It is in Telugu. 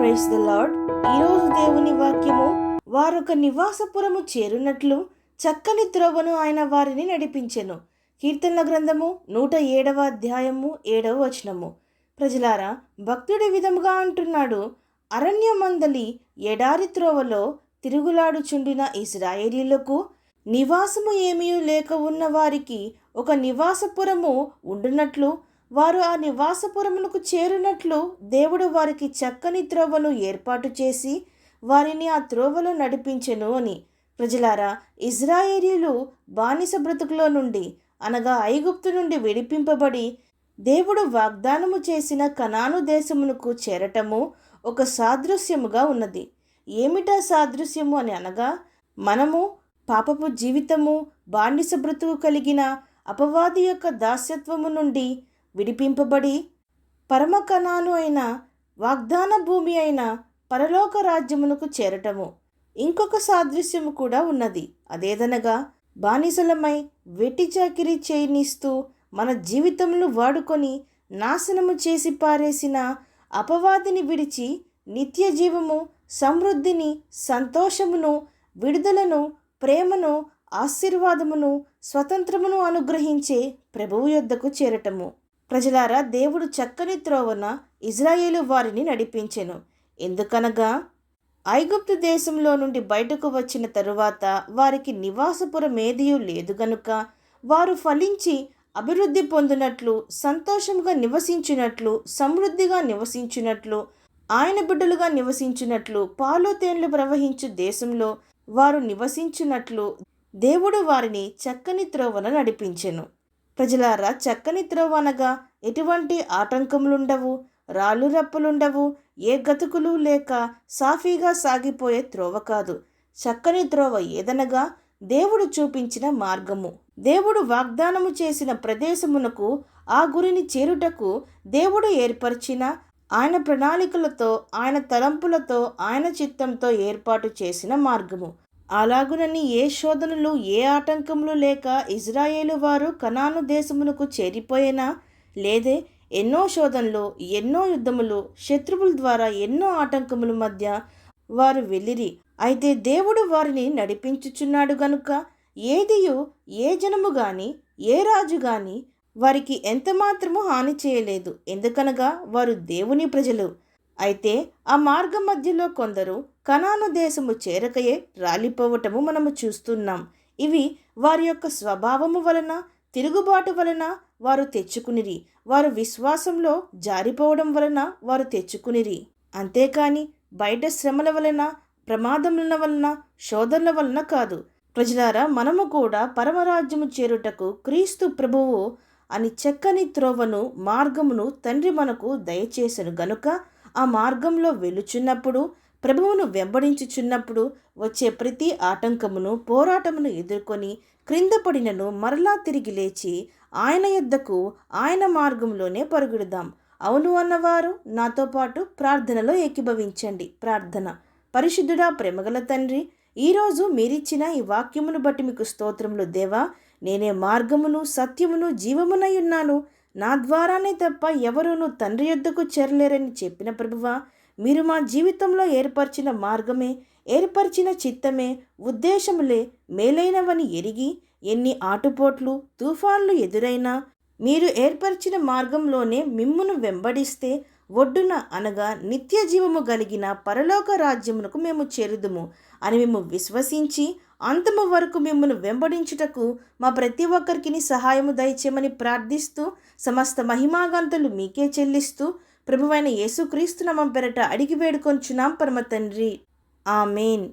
Praise the lord. ఈరోజు దేవుని వాక్యము, వారొక నివాసపురము చేరునట్లు చక్కని త్రోవను ఆయన వారిని నడిపించెను. కీర్తనల గ్రంథము 107వ అధ్యాయము 7వ వచనము. ప్రజలారా, భక్తుడి విధముగా అంటున్నాడు, అరణ్యమందలి ఎడారి త్రోవలో తిరుగులాడుచుండిన ఇశ్రాయేలీయులకు నివాసము ఏమీ లేక ఉన్న వారికి ఒక నివాసపురము ఉండునట్లు, వారు ఆ నివాసపురమునకు చేరునట్లు దేవుడు వారికి చక్కని త్రోవను ఏర్పాటు చేసి వారిని ఆ త్రోవలో నడిపించెను అని. ప్రజలారా, ఇశ్రాయేలీయులు బానిస బ్రతుకులో నుండి అనగా ఐగుప్తు నుండి విడిపింపబడి దేవుడు వాగ్దానము చేసిన కనాను దేశమునకు చేరటము ఒక సాదృశ్యముగా ఉన్నది. ఏమిటా సాదృశ్యము అని అనగా, మనము పాపపు జీవితము, బానిస బ్రతుకు కలిగిన అపవాది యొక్క దాస్యత్వము నుండి విడిపింపబడి పరమ కనాను అయిన వాగ్దాన భూమి అయిన పరలోక రాజ్యమునకు చేరటము. ఇంకొక సాదృశ్యము కూడా ఉన్నది. అదేదనగా, బానిసలమై వెట్టి చాకిరీ చేయనిస్తూ మన జీవితమును వాడుకొని నాశనము చేసి పారేసిన అపవాదిని విడిచి నిత్య జీవము, సమృద్ధిని, సంతోషమును, విడుదలను, ప్రేమను, ఆశీర్వాదమును, స్వతంత్రమును అనుగ్రహించే ప్రభువు యొద్దకు చేరటము. ప్రజలారా, దేవుడు చక్కని త్రోవన ఇజ్రాయేలు వారిని నడిపించెను. ఎందుకనగా, ఐగుప్తు దేశంలో నుండి బయటకు వచ్చిన తరువాత వారికి నివాసపురమేదియూ లేదు గనుక వారు ఫలించి అభివృద్ధి పొందినట్లు, సంతోషంగా నివసించినట్లు, సమృద్ధిగా నివసించినట్లు, ఆయన బిడ్డలుగా నివసించినట్లు, పాలు తేనెలు ప్రవహించు దేశంలో వారు నివసించినట్లు దేవుడు వారిని చక్కని త్రోవన నడిపించెను. ప్రజలారా, చక్కని త్రోవ అనగా ఎటువంటి ఆటంకములుండవు, రాళ్ళు రప్పులుండవు, ఏ గతుకులు లేక సాఫీగా సాగిపోయే త్రోవ కాదు. చక్కని త్రోవ ఏదనగా దేవుడు చూపించిన మార్గము. దేవుడు వాగ్దానము చేసిన ప్రదేశమునకు, ఆ గురిని చేరుటకు దేవుడు ఏర్పరిచిన ఆయన ప్రణాళికలతో, ఆయన తలంపులతో, ఆయన చిత్తంతో ఏర్పాటు చేసిన మార్గము. అలాగునని ఏ శోధనలు, ఏ ఆటంకములు లేక ఇజ్రాయేలు వారు కనాను దేశమునకు చేరిపోయినా లేదే. ఎన్నో శోధనలు, ఎన్నో యుద్ధములు, శత్రువుల ద్వారా ఎన్నో ఆటంకముల మధ్య వారు వెళ్ళిరి. అయితే దేవుడు వారిని నడిపించుచున్నాడు గనుక ఏదియు, ఏ జనము గాని, ఏ రాజు గాని వారికి ఎంతమాత్రము హాని చేయలేదు. ఎందుకనగా వారు దేవుని ప్రజలు. అయితే ఆ మార్గం మధ్యలో కొందరు కనాను దేశము చేరకయే రాలిపోవటము మనము చూస్తున్నాం. ఇవి వారి యొక్క స్వభావము వలన, తిరుగుబాటు వలన వారు తెచ్చుకునిరి. వారు విశ్వాసంలో జారిపోవడం వలన వారు తెచ్చుకునిరి. అంతేకాని బయట శ్రమల వలన, ప్రమాదముల వలన, శోధనల వలన కాదు. ప్రజలారా, మనము కూడా పరమరాజ్యము చేరుటకు క్రీస్తు ప్రభువు అని చక్కని త్రోవను, మార్గమును తండ్రి మనకు దయచేసెను గనుక ఆ మార్గంలో వెలుచున్నప్పుడు, ప్రభువును వెంబడించుచున్నప్పుడు వచ్చే ప్రతి ఆటంకమును, పోరాటమును ఎదుర్కొని క్రింద పడినను మరలా తిరిగి లేచి ఆయన యొద్దకు, ఆయన మార్గంలోనే పరుగుడుదాం. అవును అన్నవారు నాతో పాటు ప్రార్థనలో ఏకీభవించండి. ప్రార్థన. పరిశుద్ధుడా, ప్రేమగల తండ్రి, ఈరోజు మీరిచ్చిన ఈ వాక్యమును బట్టి మీకు స్తోత్రములు. దేవా, నేనే మార్గమును, సత్యమును, జీవమునై ఉన్నాను. నా ద్వారానే తప్ప ఎవరూనూ తండ్రి యొద్దకు చేరలేరని చెప్పిన ప్రభువా, మీరు మా జీవితంలో ఏర్పరిచిన మార్గమే, ఏర్పరిచిన చిత్తమే, ఉద్దేశములే మేలైనవని ఎరిగి ఎన్ని ఆటుపోట్లు, తుఫాన్లు ఎదురైనా మీరు ఏర్పరిచిన మార్గంలోనే మిమ్మును వెంబడిస్తే ఒడ్డున అనగా నిత్య జీవము కలిగిన పరలోక రాజ్యమునకు మేము చేరుదుము అని మేము విశ్వసించి అంతము వరకు మిమ్మల్ని వెంబడించుటకు మా ప్రతి ఒక్కరికి సహాయము దయచేయమని ప్రార్థిస్తూ, సమస్త మహిమాగంతులు మీకే చెల్లిస్తూ, ప్రభువైన యేసుక్రీస్తు నామం పేరట అడిగి వేడుకొంచున్నాం పరమ తండ్రి. ఆమేన్.